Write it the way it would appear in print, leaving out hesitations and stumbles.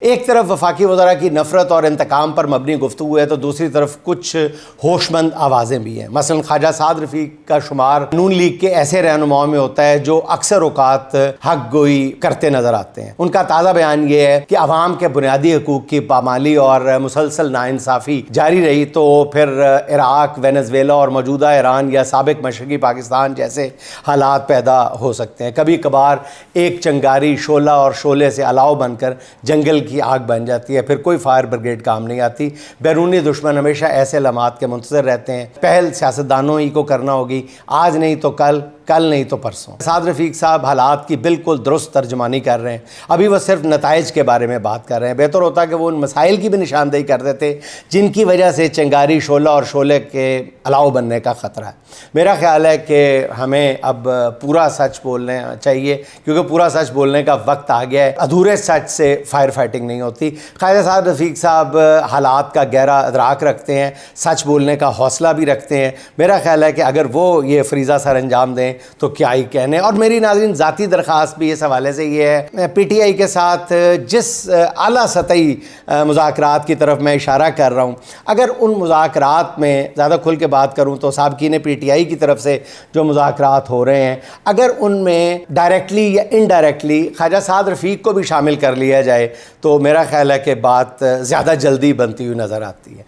एक तरफ वफाकी वज़रा की नफ़रत और इंतकाम पर मबनी गुफ्तगू है तो दूसरी तरफ कुछ होशमंद आवाज़ें भी हैं। मसलन ख्वाजा साद रफ़ीक का शुमार नून लीग के ऐसे रहनुमाओं में होता है जो अक्सर औकात हक गोई करते नज़र आते हैं। उनका ताज़ा बयान ये है कि अवाम के बुनियादी हकूक़ की पामाली और मुसलसल नाइंसाफ़ी जारी रही तो फिर इराक़, वेनेज़ुएला और मौजूदा ईरान या साबिक़ मशरक़ी पाकिस्तान जैसे हालात पैदा हो सकते हैं। कभी कभार एक चंगारी शोला और शोले से अलाव बनकर जंगल की आग बन जाती है, फिर कोई फायर ब्रिगेड काम नहीं आती। बैरूनी दुश्मन हमेशा ऐसे लम्हात के मुंतज़िर रहते हैं। पहल सियासतदानों ही को करना होगी, आज नहीं तो कल, कल नहीं तो परसों। साद रफ़ीक साहब हालात की बिल्कुल दुरुस्त तर्जमानी कर रहे हैं। अभी वह सिर्फ नताइज के बारे में बात कर रहे हैं। बेहतर होता कि वो उन मसाइल की भी निशानदेही कर देते जिनकी वजह से चिंगारी शोला और शोले के अलाव बनने का ख़तरा है। मेरा ख्याल है कि हमें अब पूरा सच बोलना चाहिए, क्योंकि पूरा सच बोलने का वक्त आ गया है। अधूरे सच से फायर फाइटिंग नहीं होती। ख्वाजा साद रफ़ीक साहब हालात का गहरा अदराक रखते हैं, सच बोलने का हौसला भी रखते हैं। मेरा ख्याल है कि अगर वो ये फरीज़ा सर अंजाम दें तो क्या ही कहने। और मेरी नाज़रीन ज़ाती दरख्वास्त भी इस हवाले से ये है, PTI के साथ जिस आला सतही मुज़ाकरात की तरफ मैं इशारा कर रहा हूँ, अगर उन मुज़ाकरात में ज़्यादा खुल के बात करूँ तो साबकीन PTI की तरफ से जो मुज़ाकरात हो रहे हैं, अगर उनमें डायरेक्टली या इनडायरेक्टली ख्वाजा साद रफ़ीक को भी शामिल कर लिया जाए तो मेरा ख्याल है कि बात ज़्यादा जल्दी बनती हुई नज़र आती है।